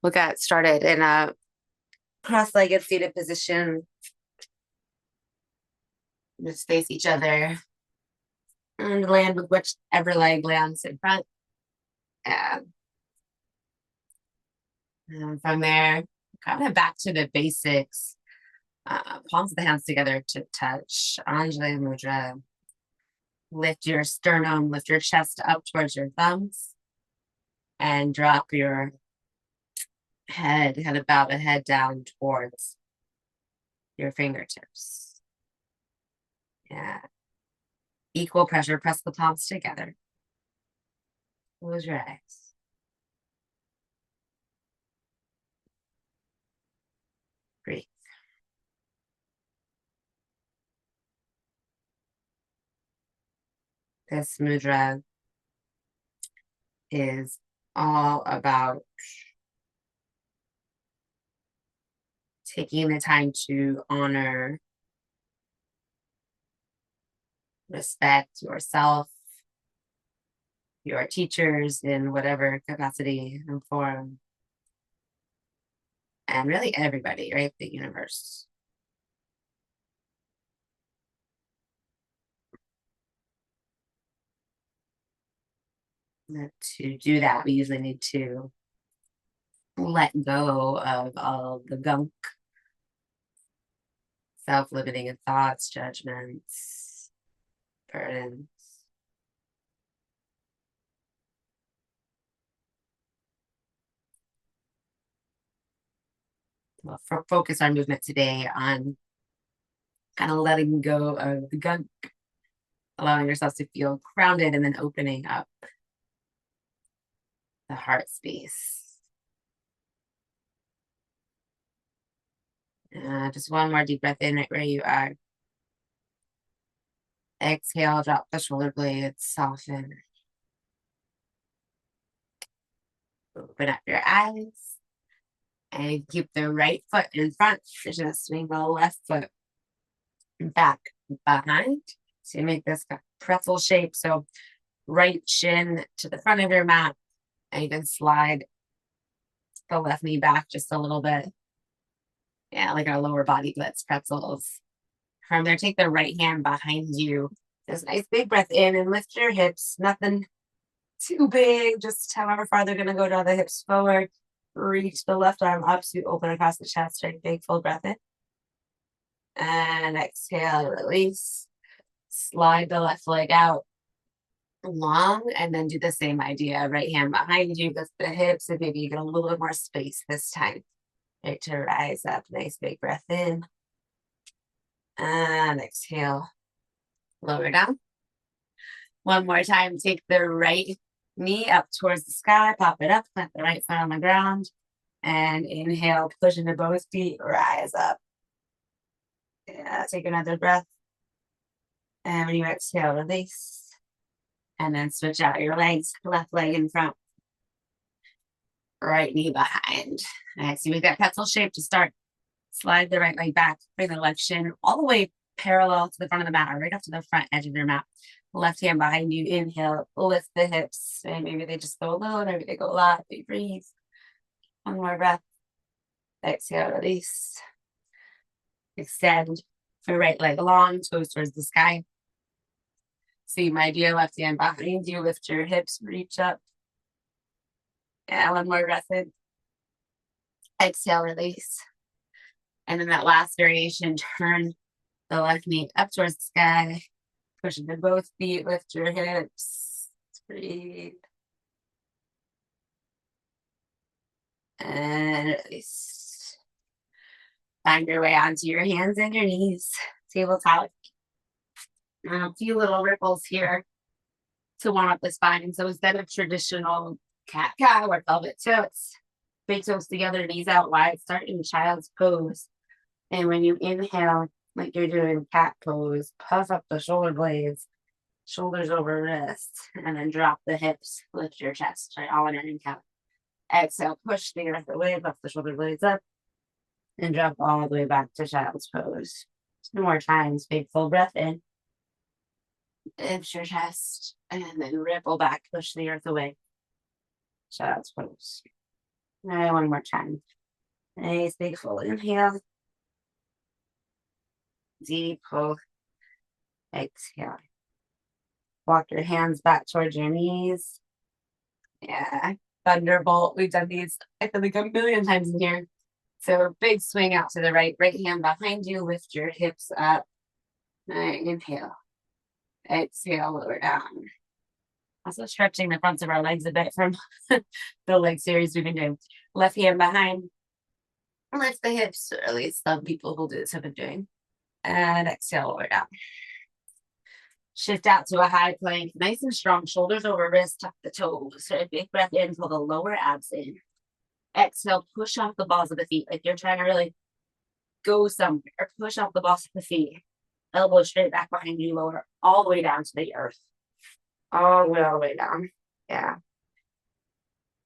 We'll get started in a cross-legged seated position. Just face each other and land with whichever leg lands in front. And, from there, kind of back to the basics. Palms of the hands together to touch. Anjali Mudra. Lift your sternum, lift your chest up towards your thumbs, and drop your head, about a head down towards your fingertips. Yeah. Equal pressure, press the palms together. Close your eyes. Breathe. This mudra is all about taking the time to honor, respect yourself, your teachers in whatever capacity and form, and really everybody, right? The universe. To do that, we usually need to let go of all the gunk, self-limiting thoughts, judgments, burdens. We'll focus our movement today on kind of letting go of the gunk, allowing yourself to feel grounded, and then opening up the heart space. Just one more deep breath in right where you are. Exhale, drop the shoulder blades, soften. Open up your eyes and keep the right foot in front. Just swing the left foot back behind to make this pretzel shape. So right shin to the front of your mat, and you can slide the left knee back just a little bit. Yeah, like our lower body blitz pretzels. From there, take the right hand behind you. Just nice big breath in and lift your hips. Nothing too big, just however far they're going to go. Draw the hips forward. Reach the left arm up so you open across the chest. Take a big full breath in. And exhale, release. Slide the left leg out long, and then do the same idea. Right hand behind you, lift the hips, and maybe you get a little bit more space this time. Right, to rise up. Nice big breath in. And exhale, lower down. One more time, take the right knee up towards the sky, pop it up, plant the right foot on the ground, and inhale, push into both feet, rise up. Yeah, take another breath. And when you exhale, release. And then switch out your legs, left leg in front, right knee behind. All right, so we've got pretzel shape to start. Slide the right leg back, bring the left shin all the way parallel to the front of the mat, or right up to the front edge of your mat. Left hand behind you, inhale, lift the hips, and maybe they just go low, maybe they go a lot. Big breathe. One more breath. Exhale, release. Extend your right leg long, toes towards the sky. Same idea, left hand behind you, lift your hips, reach up. And one more breath in. Exhale, release. And then that last variation, turn the left knee up towards the sky. Push into both feet, lift your hips. Breathe. And release. Find your way onto your hands and your knees. Tabletop. A few little ripples here to warm up the spine. So instead of traditional cat-cow or velvet toes, big toes together, knees out wide, start in child's pose. And when you inhale, like you're doing cat pose, puff up the shoulder blades, shoulders over wrists, and then drop the hips, lift your chest, right, all in your inhale. Exhale, push the earth away, puff the shoulder blades up, and drop all the way back to child's pose. 2 more times, big full breath in. Lift your chest, and then ripple back, push the earth away. Child's pose. All right, one more time. Nice big full inhale. Deep pull. Exhale. Walk your hands back towards your knees. Yeah. Thunderbolt. We've done these, I feel like, a million times in here. So big swing out to the right. Right hand behind you. Lift your hips up. All right, inhale. Exhale, lower down. Also stretching the fronts of our legs a bit from the leg series we've been doing. Left hand behind. Lift the hips, or at least some people who do this have been doing. And exhale, lower down. Shift out to a high plank, nice and strong. Shoulders over wrists, tuck the toes. So a big breath in, pull the lower abs in. Exhale, push off the balls of the feet. Like you're trying to really go somewhere. Push off the balls of the feet. Elbows straight back behind you, lower all the way down to the earth. All the way down. Yeah.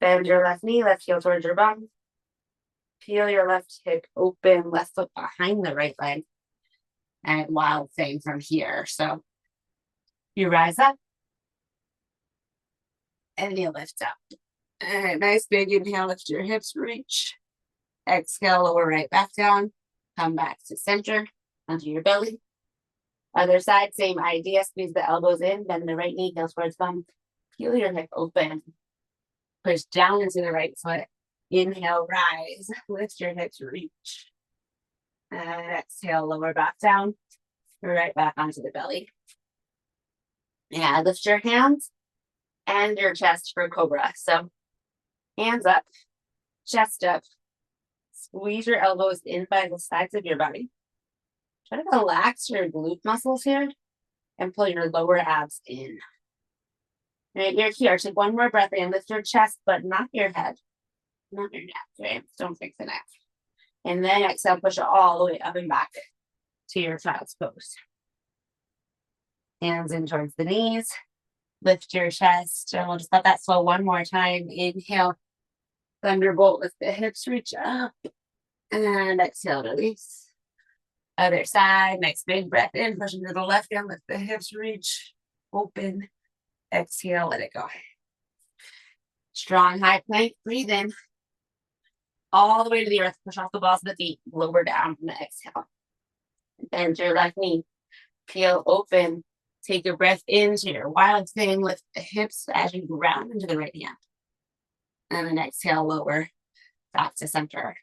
Bend your left knee, left heel towards your bum. Peel your left hip open, left foot behind the right leg. And wild thing from here. So you rise up and you lift up. All right, nice big inhale, lift your hips, reach. Exhale, lower right back down. Come back to center, onto your belly. Other side, same idea. Squeeze the elbows in, bend the right knee, heel towards bum. Peel your hip open. Push down into the right foot. Inhale, rise. Lift your hips, reach. And exhale, lower back down. Right back onto the belly. Yeah, lift your hands and your chest for cobra. So hands up, chest up. Squeeze your elbows in by the sides of your body. Try to relax your glute muscles here and pull your lower abs in. Right, you're here. Take one more breath in. Lift your chest, but not your head. Not your neck, right? Don't fix the neck. And then exhale, push it all the way up and back to your child's pose. Hands in towards the knees. Lift your chest. And we'll just let that flow one more time. Inhale. Thunderbolt, lift the hips, reach up. And exhale, release. Other side, nice big breath in, push into the left hand, lift the hips, reach, open, exhale, let it go. Strong high plank, breathe in. All the way to the earth, push off the balls of the feet, lower down from the exhale. Bend your left knee, peel open, take a breath into your wild thing, lift the hips as you ground into the right hand. And then exhale, lower, back to center.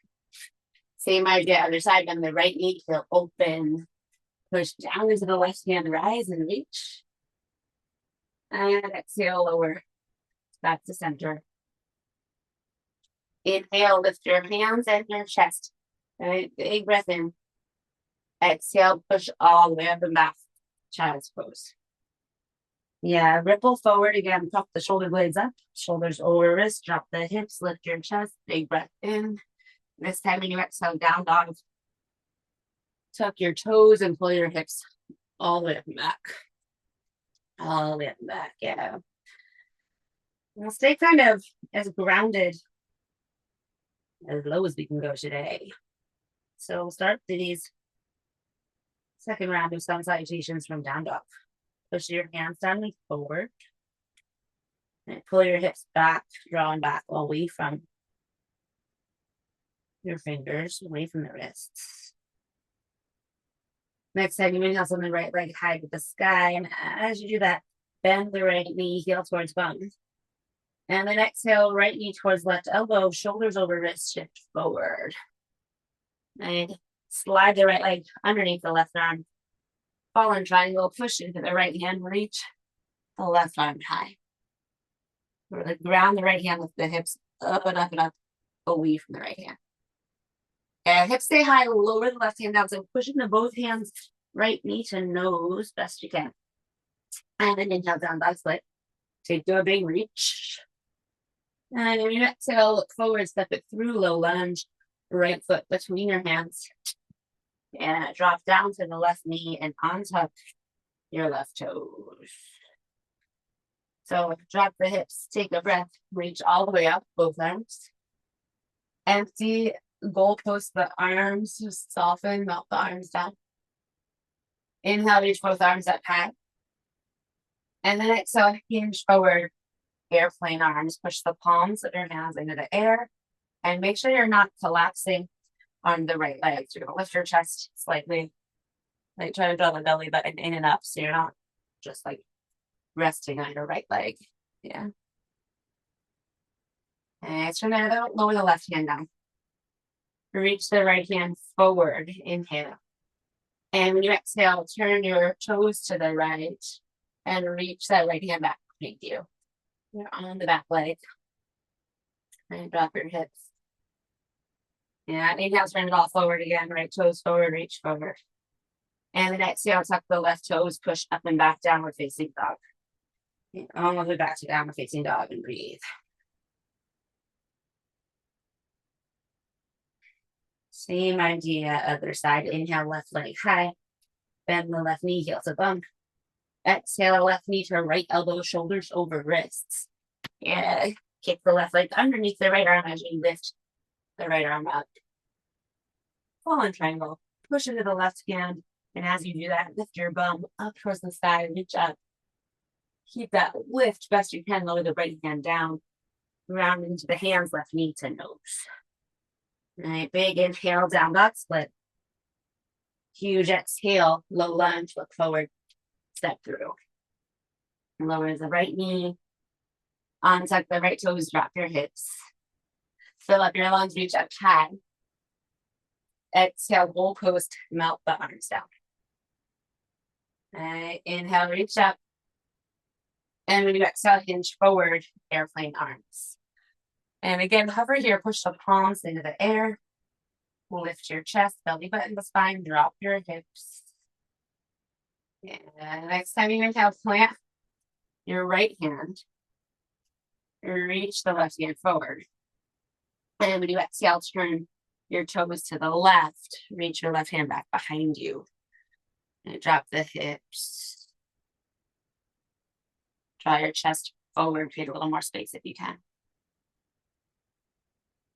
Same idea, other side, bend the right knee, peel open, push down into the left hand, rise and reach. And exhale, lower, back to center. Inhale, lift your hands and your chest. All right, big breath in. Exhale, push all the way up and back, child's pose. Yeah, ripple forward again, tuck the shoulder blades up, shoulders over wrist, drop the hips, lift your chest, big breath in. This time when you exhale, down dog. Tuck your toes and pull your hips all the way up and back. All the way up and back, yeah. We'll stay kind of as grounded as low as we can go today. So we'll start these second round of sun salutations from down dog. Push your hands down and forward. And pull your hips back, drawing back away from your fingers, away from the wrists. Next time, you inhale, the right leg high to the sky. And as you do that, bend the right knee, heel towards bum. And then exhale, right knee towards left elbow, shoulders over wrist, shift forward. And slide the right leg underneath the left arm. Fallen triangle, push into the right hand, reach the left arm high. Really ground the right hand, lift the hips up and up and up, away from the right hand. And hips stay high, lower the left hand down. So push into both hands, right knee to nose, best you can. And then inhale, down dog split. Take to a big reach. And when you exhale, look forward, step it through, low lunge, right foot between your hands. And drop down to the left knee and onto your left toes. So drop the hips, take a breath, reach all the way up, both arms. Empty goalpost the arms, just soften, melt the arms down. Inhale, reach both arms up high. And then exhale, hinge forward, airplane arms. Push the palms of your hands into the air. And make sure you're not collapsing on the right leg. So you're gonna lift your chest slightly, like try to draw the belly button in and up so you're not just like resting on your right leg. Yeah. And from there, lower the left hand down. Reach the right hand forward. Inhale. And when you exhale, turn your toes to the right and reach that right hand back behind you. You're on the back leg. And drop your hips. Yeah, inhale, turn it all forward again. Right toes forward, reach forward. And then exhale, tuck the left toes, push up and back, downward facing dog. All the way back to downward facing dog and breathe. Same idea, other side. Inhale, left leg high. Bend the left knee, heel to bum. Exhale, left knee to right elbow, shoulders over wrists. And kick the left leg underneath the right arm as you lift the right arm up. Fallen triangle. Push into the left hand. And as you do that, lift your bum up towards the sky, reach up. Keep that lift best you can. Lower the right hand down. Round into the hands, left knee to nose. All right, big inhale, down dog split. Huge exhale, low lunge, look forward, step through. Lower the right knee. Untuck the right toes, drop your hips. Fill up your lungs, reach up high. Exhale, whole coast, melt the arms down. All right, inhale, reach up. And when you exhale, hinge forward, airplane arms. And again, hover here, push the palms into the air. Lift your chest, belly button the spine, drop your hips. And next time you inhale, plant your right hand. Reach the left hand forward. And when you exhale, turn your toes to the left. Reach your left hand back behind you. And drop the hips. Draw your chest forward, create a little more space if you can.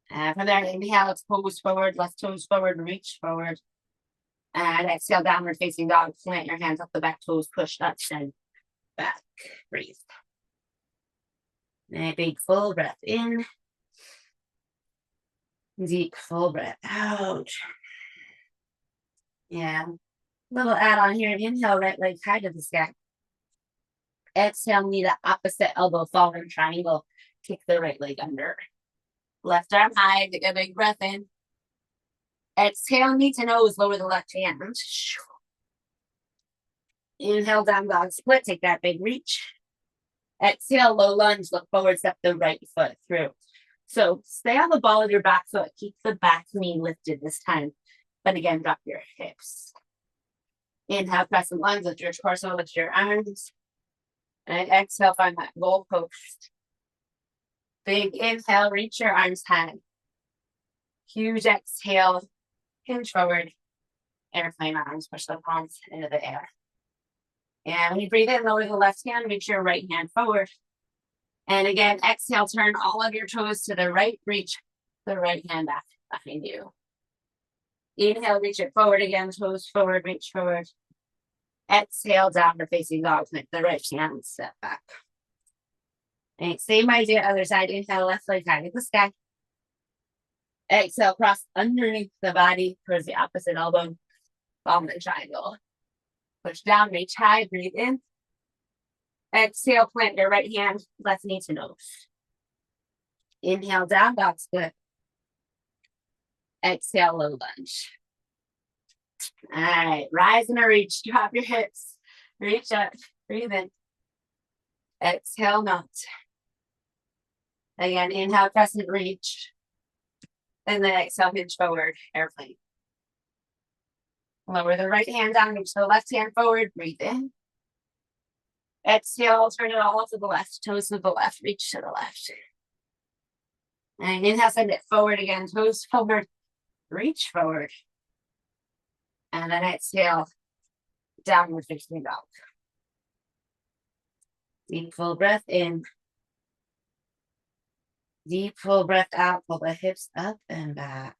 And from there, inhale, it's toes forward, left toes forward, reach forward. And exhale, downward facing dog. Plant your hands up the back toes, push up, and back. Breathe. And a big full breath in. Deep full breath out. Yeah. Little add on here. Inhale, right leg high to the sky. Exhale, knee to opposite elbow, fallen triangle. Kick the right leg under. Left arm high, take a big breath in. Exhale, knee to nose, lower the left hand. Inhale, down dog split, take that big reach. Exhale, low lunge, look forward, step the right foot through. So stay on the ball of your back foot, keep the back knee lifted this time. But again, drop your hips. Inhale, crescent lunge, lift your torso, lift your arms. And exhale, find that goal post. Big inhale, reach your arms high. Huge exhale, hinge forward. Airplane arms, push the palms into the air. And when you breathe in, lower the left hand, reach your right hand forward. And again, exhale, turn all of your toes to the right, reach the right hand back behind you. Inhale, reach it forward again, toes forward, reach forward. Exhale, downward facing dog, make the right hand step back. And same idea, other side. Inhale, left leg high to the sky. Exhale, cross underneath the body towards the opposite elbow. Palm and triangle. Push down, reach high, breathe in. Exhale, plant your right hand, left knee to nose. Inhale, down dog split. Exhale, low lunge. All right, rise and a reach. Drop your hips. Reach up, breathe in. Exhale, melt. Again, inhale, crescent reach. And then exhale, hinge forward, airplane. Lower the right hand down, reach the left hand forward, breathe in. Exhale, turn it all to the left, toes to the left, reach to the left. And inhale, send it forward again, toes forward, reach forward. And then exhale, downward facing dog. Deep full breath in. Deep full breath out, pull the hips up and back.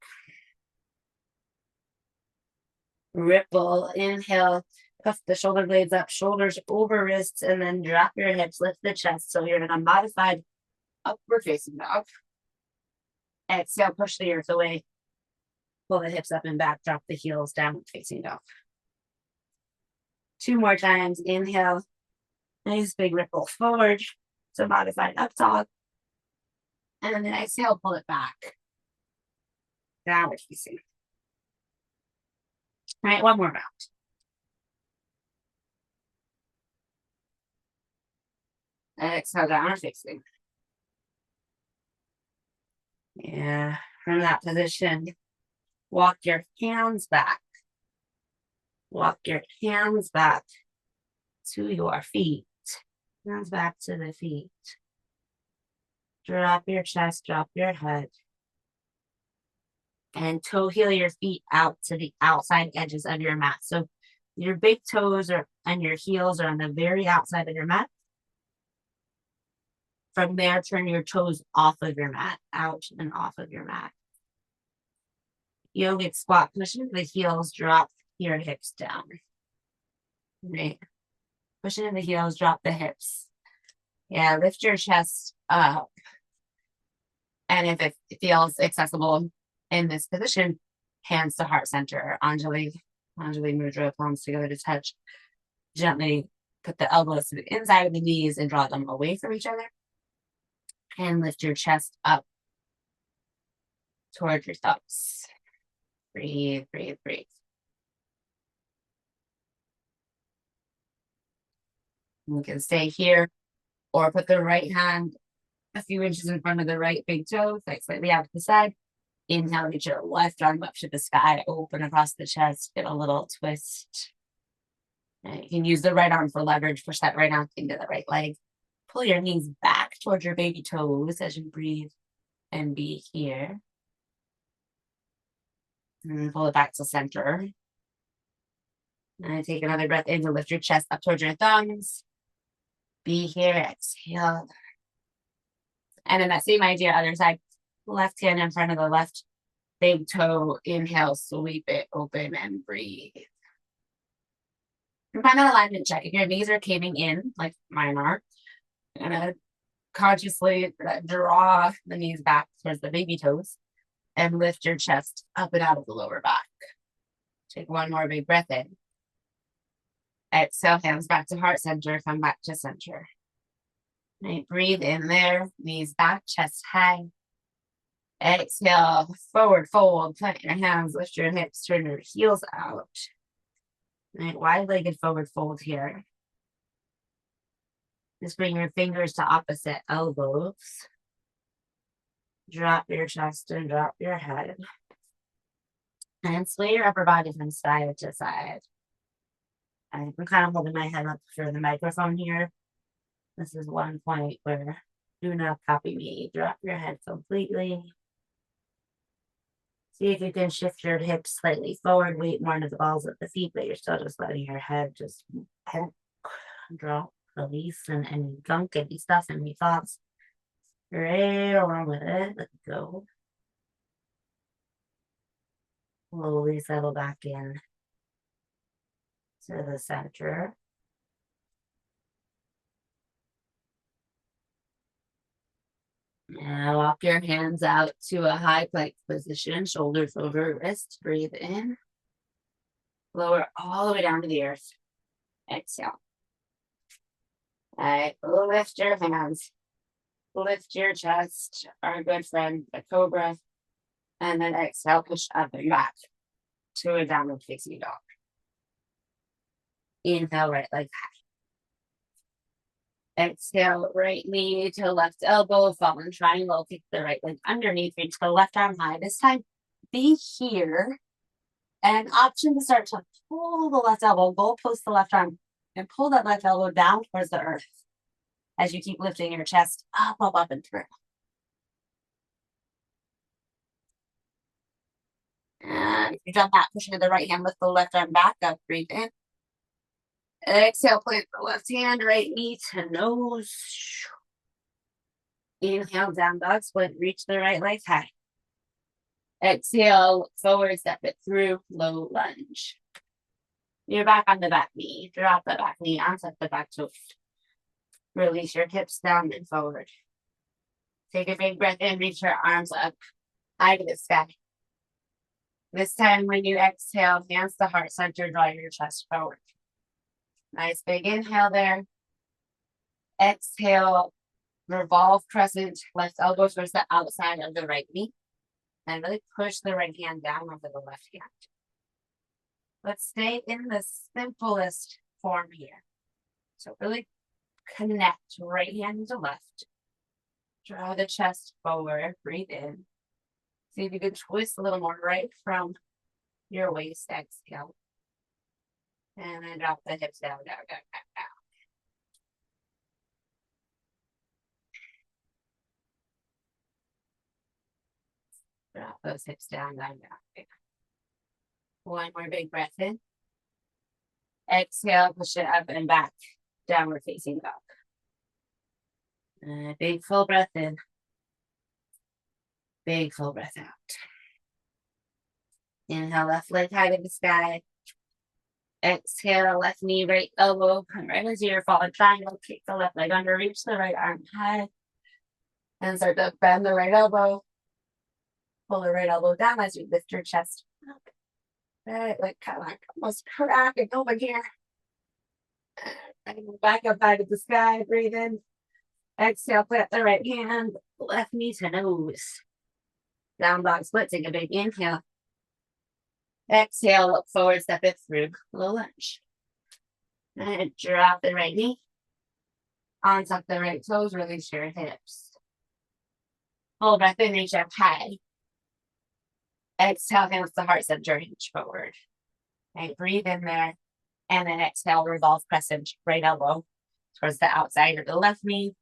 Ripple, inhale, puff the shoulder blades up, shoulders over wrists, and then drop your hips, lift the chest. So you're in a modified upward facing dog. Exhale, push the earth away. Pull the hips up and back, drop the heels down, facing dog. 2 more times. Inhale. Nice big ripple forward. So modified up dog. And then exhale, pull it back. Downward facing. All right, one more round. Exhale, downward facing. Yeah, from that position, walk your hands back. Walk your hands back to your feet. Hands back to the feet. Drop your chest, drop your head. And toe heel your feet out to the outside edges of your mat. So your big toes are and your heels are on the very outside of your mat. From there, turn your toes off of your mat, out and off of your mat. Yogic squat position, the heels drop your hips down. Right. Push into the heels, drop the hips. Yeah, lift your chest up. And if it feels accessible in this position, hands to heart center. Anjali Mudra, palms together to touch. Gently put the elbows to the inside of the knees and draw them away from each other. And lift your chest up towards your thumbs. Breathe, breathe, breathe. You can stay here or put the right hand a few inches in front of the right big toe, like slightly out to the side. Inhale, reach your left arm up to the sky, open across the chest, get a little twist. And you can use the right arm for leverage, push that right arm into the right leg. Pull your knees back towards your baby toes as you breathe and be here. And pull it back to center. And take another breath in to lift your chest up towards your thumbs. Be here, exhale. And then that same idea, other side, left hand in front of the left big toe. Inhale, sweep it open and breathe. And find that alignment check. If your knees are caving in, like mine are, you're gonna consciously draw the knees back towards the baby toes and lift your chest up and out of the lower back. Take one more big breath in. Exhale, hands back to heart center, come back to center. Right, breathe in there, knees back, chest high. Exhale, forward fold, plant your hands, lift your hips, turn your heels out. Right, wide-legged forward fold here. Just bring your fingers to opposite elbows. Drop your chest and drop your head. And sway your upper body from side to side. I'm kind of holding my head up for the microphone here. This is one point where do not copy me. Drop your head completely. See if you can shift your hips slightly forward, weight more into the balls of the feet, but you're still just letting your head just drop, release, and any gunk, any stuff, any thoughts. Right along with it. Let go. Slowly settle back in to the center. Now walk your hands out to a high plank position, shoulders over wrists. Breathe in. Lower all the way down to the earth. Exhale. All right, lift your hands. Lift your chest, our good friend, the cobra. And then exhale, push up and back to a downward facing dog. Inhale, right leg high. Exhale, right knee to left elbow, fallen triangle, kick the right leg underneath, reach the left arm high. This time, be here. And option to start to pull the left elbow, goal post the left arm, and pull that left elbow down towards the earth as you keep lifting your chest up, up, up, and through. And if you jump back, push into the right hand, lift the left arm back up, breathe in. Exhale, plant the left hand, right knee to nose. Inhale, down dog split, reach the right leg high. Exhale, forward, step it through, low lunge. You're back on the back knee. Drop the back knee, onset the back toe. Release your hips down and forward. Take a big breath in, reach your arms up. eye to the sky. This time when you exhale, hands to heart center, draw your chest forward. Nice big inhale there. Exhale, revolve crescent, left elbow towards the outside of the right knee. And really push the right hand down over the left hand. Let's stay in the simplest form here. So really connect right hand to left. Draw the chest forward, breathe in. See if you can twist a little more right from your waist, exhale. And then drop the hips down, down, down, down, down. Drop those hips down, down, down. One more big breath in. Exhale, push it up and back, downward facing dog. Big full breath in. Big full breath out. Inhale, left leg high to the sky. Exhale, left knee, right elbow, come right into your fallen triangle. Kick the left leg under, reach the right arm high. And start to bend the right elbow. Pull the right elbow down as you lift your chest up. Right, like kind of like almost cracking open here. And back up high to the sky, breathe in. Exhale, plant the right hand, left knee to nose. Down dog split, take a big inhale. Exhale, look forward, step it through, low lunge. And drop the right knee. Untuck the right toes, release your hips. Full breath in, reach up high. Exhale, hands to heart center, hinge forward. Okay, breathe in there. And then exhale, revolve crescent, right elbow towards the outside of the left knee.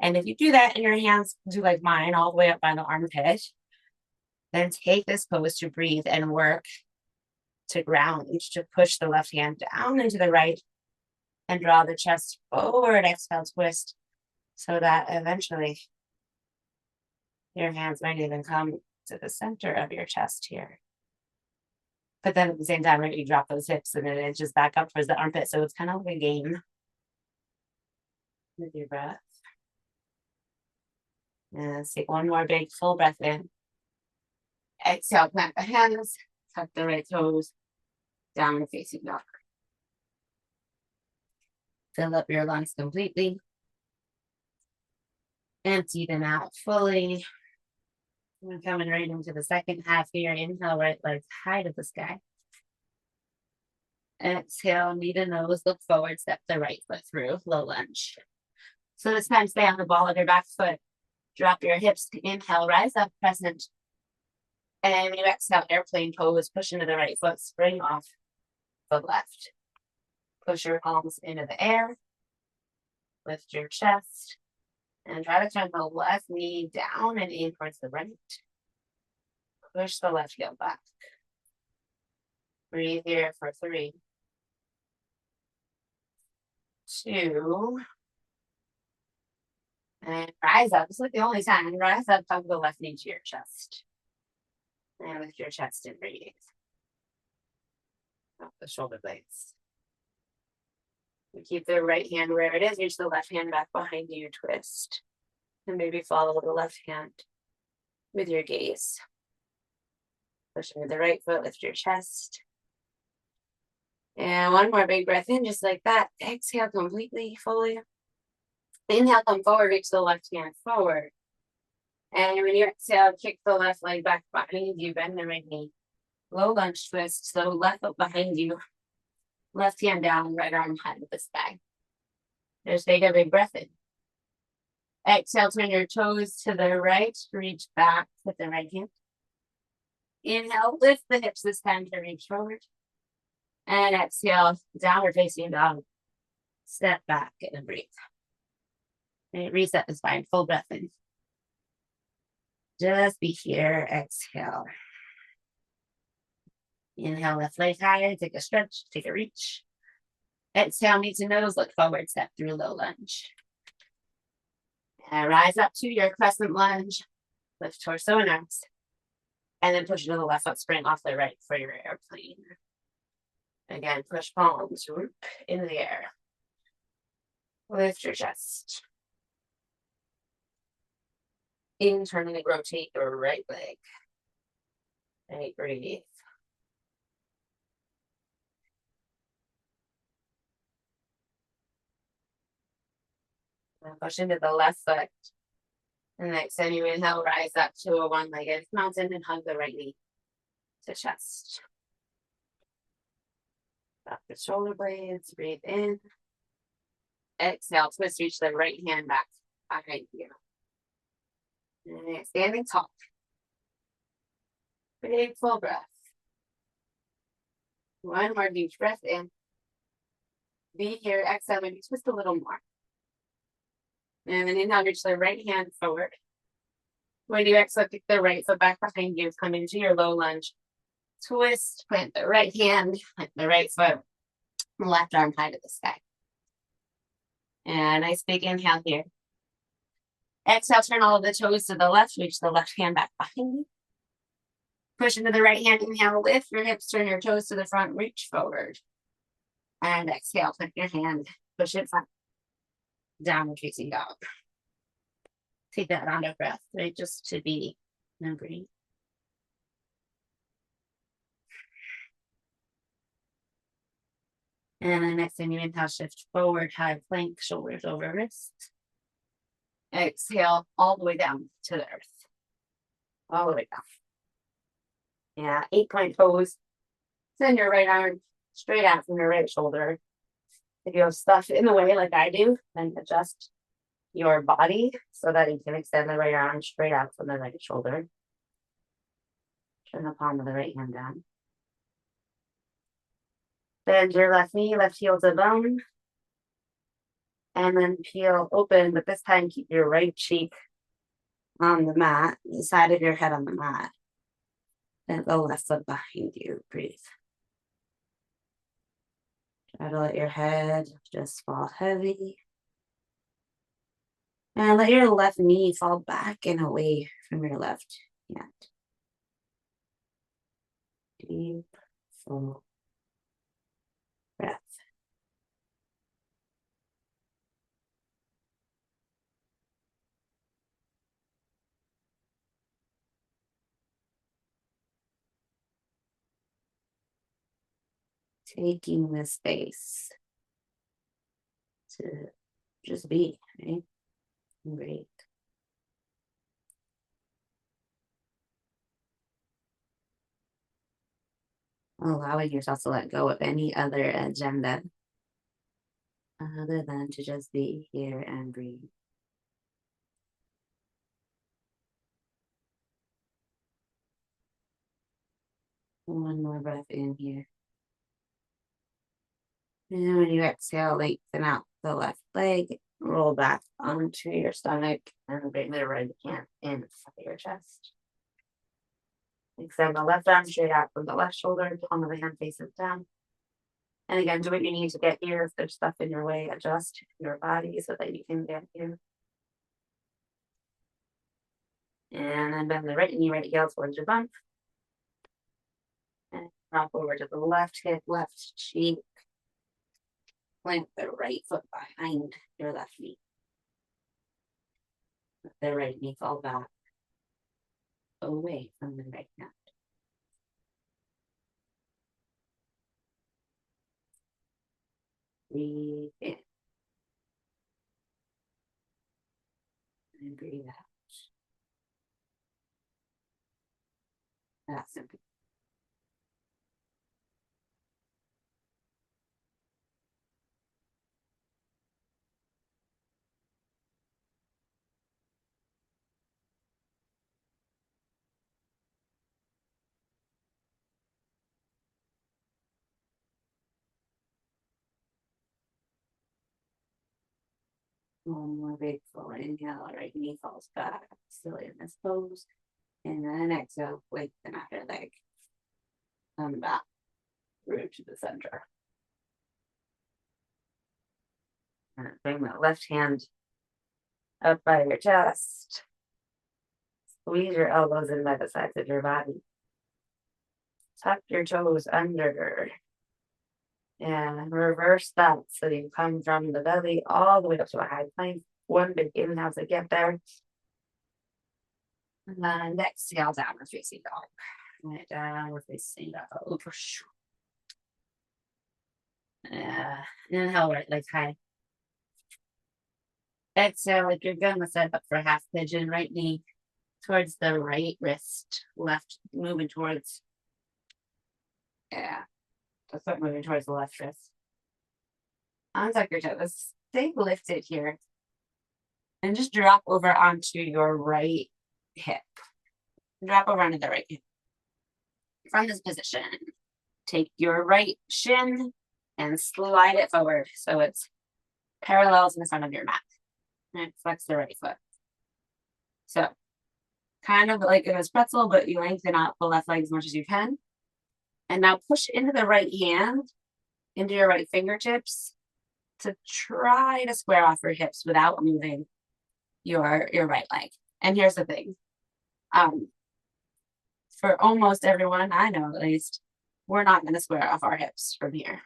And if you do that and your hands do like mine, all the way up by the armpit, then take this pose to breathe and work to ground, to push the left hand down into the right and draw the chest forward. Exhale, twist, so that eventually your hands might even come to the center of your chest here. But then at the same time, right, you drop those hips and then it just back up towards the armpit. So it's kind of like a game with your breath. And let's take one more big full breath in. Exhale, plant the hands, tuck the right toes, downward facing dog. Fill up your lungs completely. Empty them out fully. We're coming right into the second half here. Inhale, right leg high to the sky. Exhale, knee to nose, look forward, step the right foot through, low lunge. So this time stay on the ball of your back foot. Drop your hips to inhale, rise up, crescent. And when you exhale, airplane pose, push into the right foot, spring off the left. Push your palms into the air. Lift your chest. And try to turn the left knee down and in towards the right. Push the left heel back. Breathe here for 3, 2, and rise up. It's like the only time. Rise up, tuck the left knee to your chest. And lift your chest and breathe. Up the shoulder blades. You keep the right hand where it is. Reach the left hand back behind you, twist. And maybe follow the left hand with your gaze. Push into the right foot, lift your chest. And one more big breath in, just like that. Exhale completely, fully. Inhale, come forward, reach the left hand forward. And when you exhale, kick the left leg back behind you, bend the right knee. Low lunge twist, so left foot behind you. Left hand down, right arm high to the sky. Just take a big breath in. Exhale, turn your toes to the right, reach back with the right hand. Inhale, lift the hips this time to reach forward. And exhale, downward facing dog. Step back and breathe. And reset the spine, full breath in. Just be here, exhale. Inhale, left leg higher, take a stretch, take a reach. Exhale, knee to nose, look forward, step through low lunge. And rise up to your crescent lunge. Lift torso and arms. And then push into the left foot, spring off the right for your airplane. Again, push palms, whoop, into the air. Lift your chest. Internally rotate your right leg. Right, breathe. Now push into the left foot. And next time you inhale, rise up to a one-legged mountain and hug the right knee to chest. Drop the shoulder blades, breathe in. Exhale, twist, reach the right hand back behind you. And standing tall. Big full breath. One more deep breath in. Be here, exhale, maybe twist a little more. And then inhale, reach the right hand forward. When you exhale, kick the right foot back behind you, come into your low lunge. Twist, plant the right hand, plant the right foot, left arm high to the sky. And nice big inhale here. Exhale, turn all of the toes to the left, reach the left hand back behind you. Push into the right hand, inhale, lift your hips, turn your toes to the front, reach forward. And exhale, put your hand, push it front. Downward facing dog. Take that round of breath, right? Just to be and breathe. And then next time you inhale, shift forward, high plank, shoulders over wrist. Exhale all the way down to the earth. All the way down. Yeah, 8-point pose. Send your right arm straight out from your right shoulder. If you have stuff in the way like I do, then adjust your body so that you can extend the right arm straight out from the right shoulder. Turn the palm of the right hand down. Bend your left knee, left heel to bone. And then peel open, but this time keep your right cheek on the mat, the side of your head on the mat. And the left foot behind you. Breathe. Try to let your head just fall heavy. And let your left knee fall back and away from your left hand. Deep, full breath. Taking the space to just be, right? Great. Allowing yourself to let go of any other agenda other than to just be here and breathe. One more breath in here. And when you exhale, lengthen out the left leg, roll back onto your stomach, and bring the right hand in front of your chest. Extend the left arm straight out from the left shoulder, palm of the hand faces down. And again, do what you need to get here. If there's stuff in your way, adjust your body so that you can get here. And then bend the right knee, right heel towards your bump. And drop over to the left hip, left cheek. Plant the right foot behind your left knee. Let the right knee fall back away from the right hand. Breathe in. And breathe out. That's simple. One more big full inhale, right knee falls back, still in this pose. And then exhale, lengthen out your leg. Come back through to the center. And bring the left hand up by your chest. Squeeze your elbows in by the sides of your body. Tuck your toes under. And reverse that so you come from the belly all the way up to a high plank. One big inhale to get there. And exhale, downward facing dog. And downward facing dog. Inhale, right leg high. Exhale, like you're gonna set up for half pigeon, right knee towards the right wrist, left moving towards, yeah, the foot moving towards the left wrist. Untuck your toes, stay lifted here, and just drop over onto your right hip. Drop over onto the right hip. From this position, take your right shin and slide it forward so it's parallel to the front of your mat. And flex the right foot. So, kind of like a pretzel, but you lengthen out the left leg as much as you can. And now push into the right hand, into your right fingertips to try to square off your hips without moving your right leg. And here's the thing. For almost everyone I know, at least, we're not going to square off our hips from here.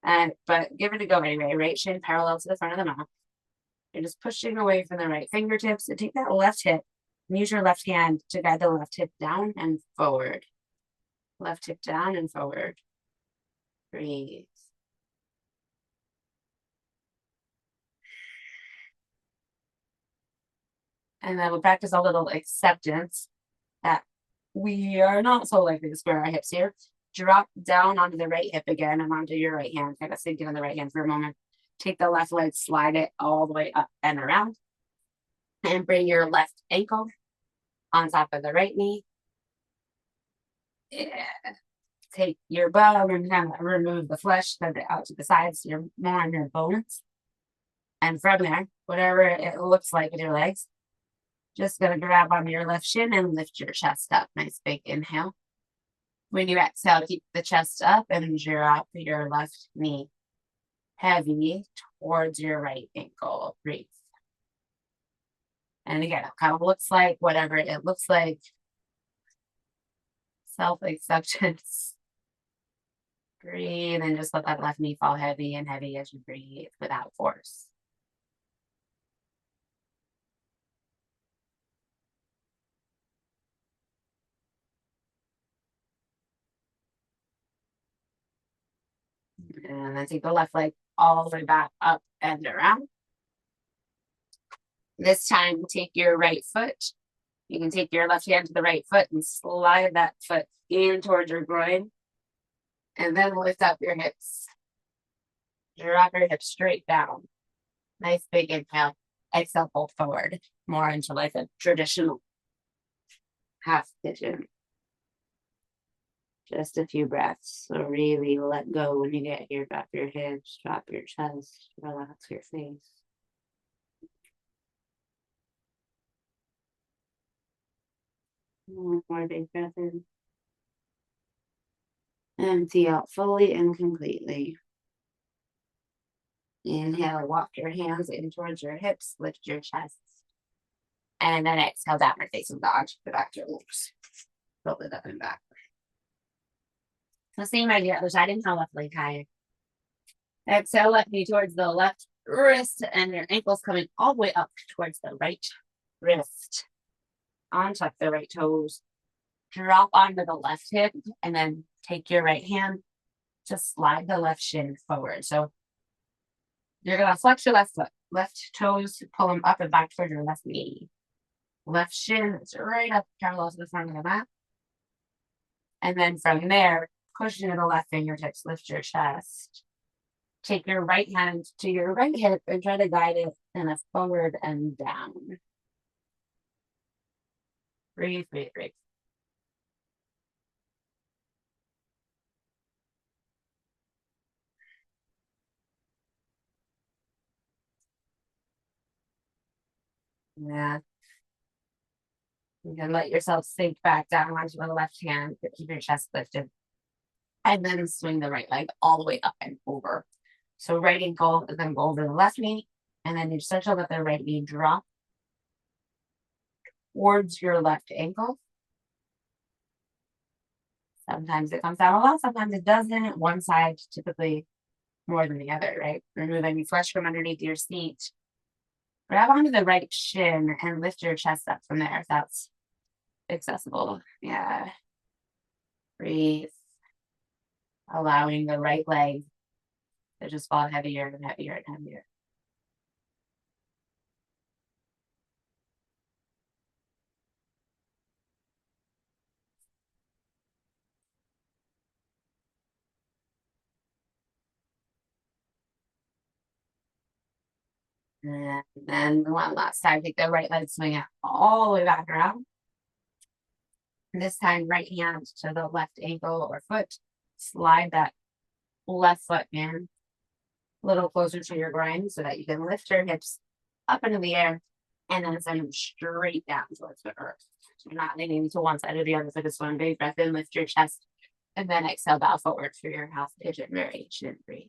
But give it a go anyway. Right shin parallel to the front of the mat. You're just pushing away from the right fingertips and take that left hip and use your left hand to guide the left hip down and forward. Left hip down and forward. Breathe. And then we'll practice a little acceptance that we are not so likely to square our hips here. Drop down onto the right hip again and onto your right hand. Kind of sinking on the right hand for a moment. Take the left leg, slide it all the way up and around. And bring your left ankle on top of the right knee. Yeah. Take your bum and kind of remove the flesh, send it out to the sides. So you're more on your bones. And from there, whatever it looks like with your legs, just gonna grab onto your left shin and lift your chest up. Nice big inhale. When you exhale, keep the chest up and drop your left knee heavy towards your right ankle. Breathe. And again, it kind of looks like whatever it looks like. Self-acceptance. Breathe and just let that left knee fall heavy and heavy as you breathe without force. And then take the left leg all the way back up and around. This time, take your right foot. You can take your left hand to the right foot and slide that foot in towards your groin. And then lift up your hips. Drop your hips straight down. Nice big inhale. Exhale, fold forward. More into like a traditional half pigeon. Just a few breaths. So really let go when you get here. Drop your hips, drop your chest, relax your face. One more big breath in. Empty out fully and completely. Inhale, walk your hands in towards your hips, lift your chest. And then exhale, downward facing dog. Go back to your loops. Fold it up and back. So same idea, other side. Inhale, left leg high. Exhale, left knee towards the left wrist, and your ankles coming all the way up towards the right wrist. Untuck the right toes. Drop onto the left hip, and then take your right hand to slide the left shin forward. So you're going to flex your left foot, left toes, pull them up and back towards your left knee. Left shin is right up parallel to the front of the mat. And then from there, push into the left fingertips, lift your chest. Take your right hand to your right hip and try to guide it in a forward and down. Breathe, breathe, breathe. Yeah. You can let yourself sink back down onto the left hand, but keep your chest lifted. And then swing the right leg all the way up and over. So right ankle is going to go over the left knee, and then you start to let the right knee drop towards your left ankle. Sometimes it comes down a lot, sometimes it doesn't. One side typically more than the other, right? Remove any flesh from underneath your seat. Grab onto the right shin and lift your chest up from there if that's accessible. Yeah. Breathe. Allowing the right leg to just fall heavier and heavier and heavier. And then one last time, take the right leg, swing it all the way back around. And this time, right hand to the left ankle or foot. Slide that left foot in a little closer to your groin so that you can lift your hips up into the air and then send them straight down towards the earth. So you're not leaning to one side or the other for this one. Big breath in, lift your chest, and then exhale, bow forward for your half pigeon variation. Breathe.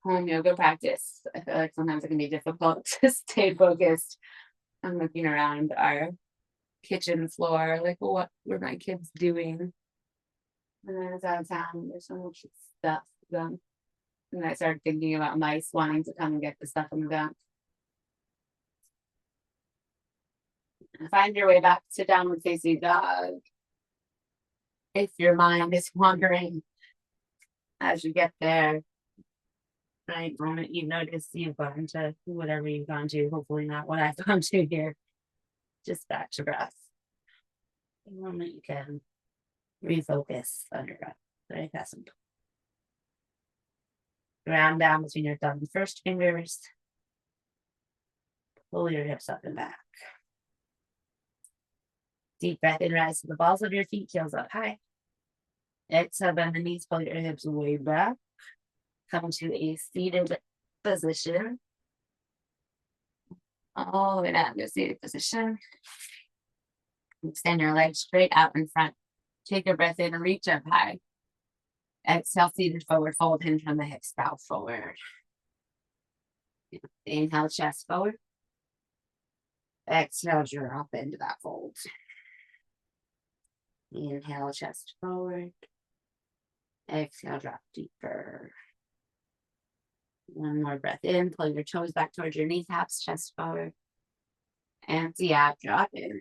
Home yoga practice. I feel like sometimes it can be difficult to stay focused. I'm looking around our kitchen floor, like what were my kids doing? And I was out of town. There's so much stuff done. And I started thinking about mice wanting to come and get the stuff in the dump. Find your way back to downward facing dog. If your mind is wandering as you get there, right moment you notice you've gone to whatever you've gone to, hopefully not what I've gone to here, just back to breath. The moment you can refocus on your breath. Very simple. Ground down between your thumb and first fingers. Pull your hips up and back. Deep breath in, rise to the balls of your feet, heels up high. Exhale, bend the knees, pull your hips way back. Come to a seated position. All the way down to a seated position. Extend your legs straight out in front. Take a breath in and reach up high. Exhale, seated forward fold, hinge from the hips, bow forward. Inhale, chest forward. Exhale, drop into that fold. Inhale, chest forward. Exhale, drop deeper. One more breath in, pull your toes back towards your kneecaps, chest forward. Empty out, drop in.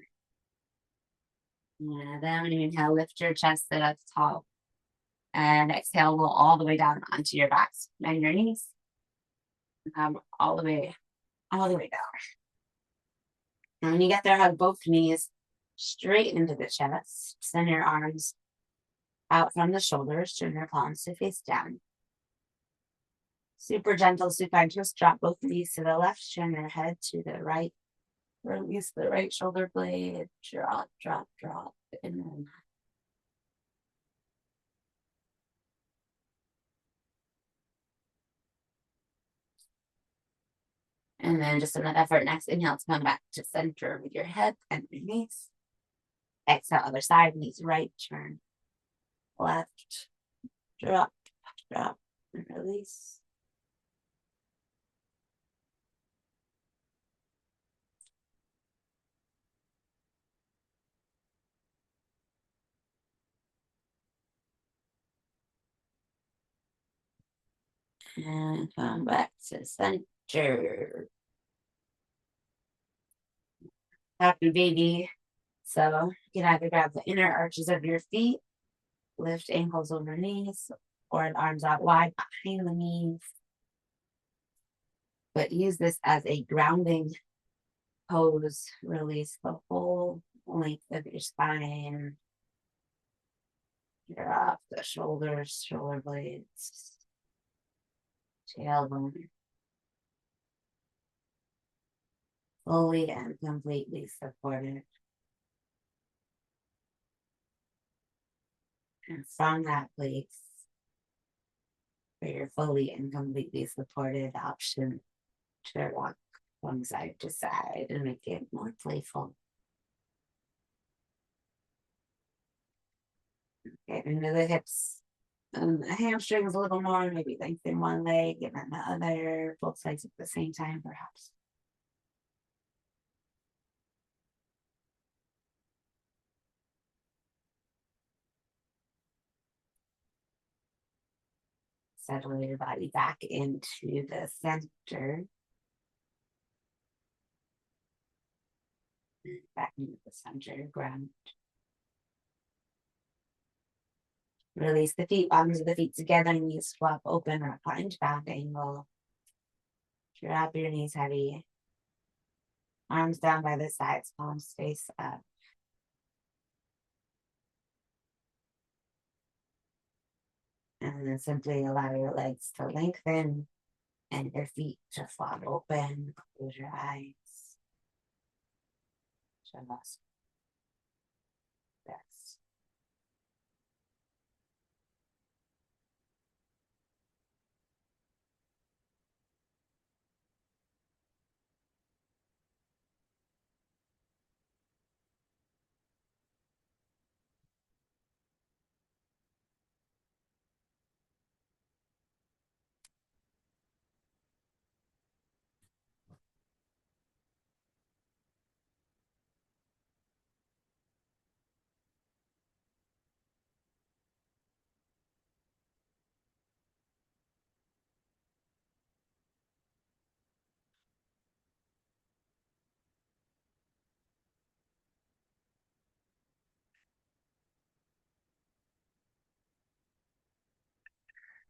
And then when you inhale, lift your chest, sit up tall. And exhale, roll all the way down onto your backs. Bend your knees. Come all the way down. And when you get there, hug both knees straight into the chest. Send your arms out from the shoulders, turn your palms to face down. Super gentle, supine twist. Drop both knees to the left, turn your head to the right. Release the right shoulder blade. Drop, drop, drop. And then just another effort. Next inhale to come back to center with your head and your knees. Exhale, other side, knees right, turn left, drop, drop, and release. And come back to center. Happy baby. So you can either grab the inner arches of your feet, lift ankles over knees, or arms out wide behind the knees. But use this as a grounding pose. Release the whole length of your spine. Drop the shoulders, shoulder blades, tailbone. Fully and completely supported. And from that place, where you're fully and completely supported, option to walk from side to side and make it more playful. Get into the hips and the hamstrings a little more, maybe lengthen one leg and then the other, both sides at the same time, perhaps. Settle your body back into the center. Back into the center, ground. Release the feet, bottoms of the feet together, knees swap open or find back angle. Drop your knees heavy. Arms down by the sides, palms face up. And then simply allow your legs to lengthen and your feet to flop open. Close your eyes. Shavasana. Yes.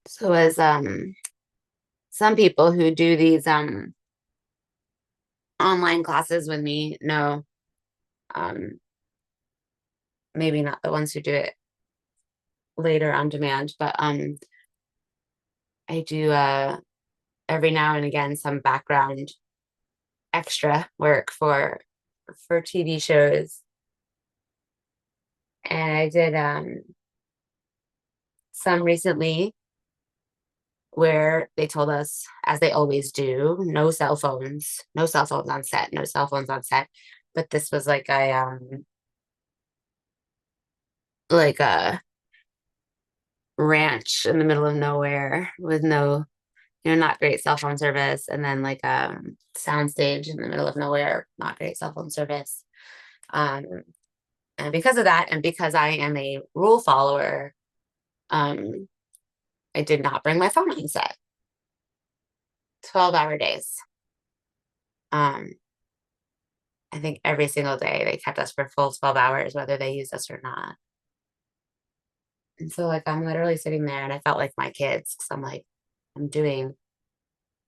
So as some people who do these online classes with me know, maybe not the ones who do it later on demand, but I do every now and again some background extra work for TV shows. And I did some recently where they told us, as they always do, no cell phones, no cell phones on set, no cell phones on set. But this was like a ranch in the middle of nowhere with no, not great cell phone service, and then like a soundstage in the middle of nowhere, not great cell phone service. Um, and because of that, and because I am a rule follower, um, I did not bring my phone on set. 12-hour days. I think every single day they kept us for full 12 hours, whether they used us or not. And so like I'm literally sitting there and I felt like my kids because I'm like, I'm doing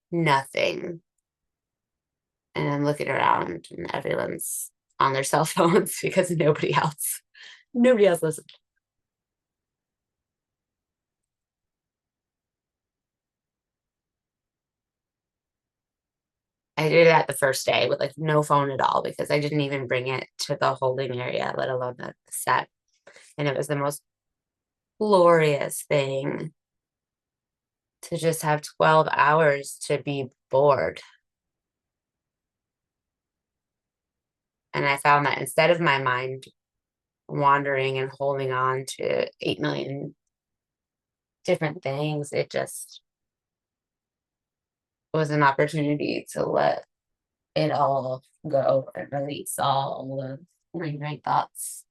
nothing. And I'm looking around and everyone's on their cell phones because nobody else listened. I did that the first day with like no phone at all because I didn't even bring it to the holding area, let alone the set. And it was the most glorious thing to just have 12 hours to be bored. And I found that instead of my mind wandering and holding on to 8 million different things, it just was an opportunity to let it all go and release all the lingering thoughts.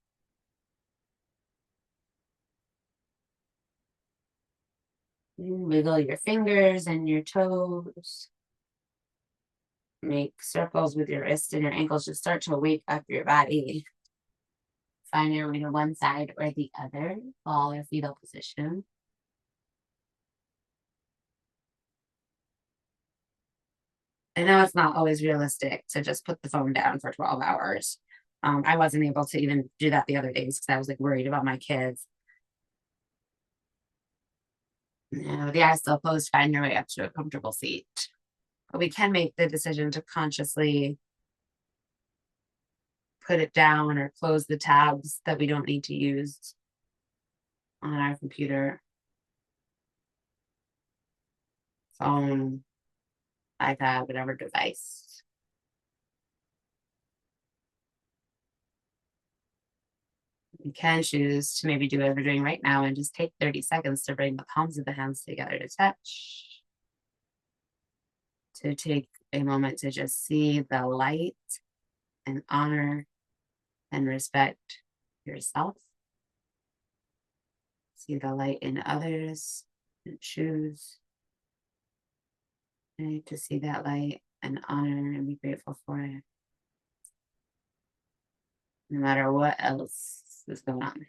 You wiggle your fingers and your toes. Make circles with your wrists and your ankles. Just start to wake up your body. Find your way to one side or the other, ball or fetal position. I know it's not always realistic to just put the phone down for 12 hours. I wasn't able to even do that the other days because I was like worried about my kids. The eyes still closed, find your way up to a comfortable seat. But we can make the decision to consciously put it down or close the tabs that we don't need to use on our computer, phone, iPad, whatever device. You can choose to maybe do what we're doing right now and just take 30 seconds to bring the palms of the hands together to touch. To take a moment to just see the light and honor and respect yourself. See the light in others and choose to see that light and honor and be grateful for it, no matter what else is going on.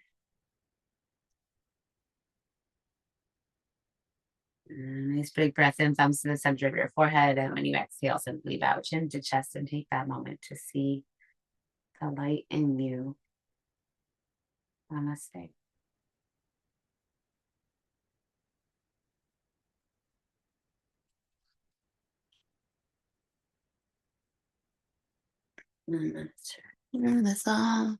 Nice big breath in, thumbs to the center of your forehead. And when you exhale, simply bow chin to chest and take that moment to see the light in you. Namaste. Namaste. Turn this off.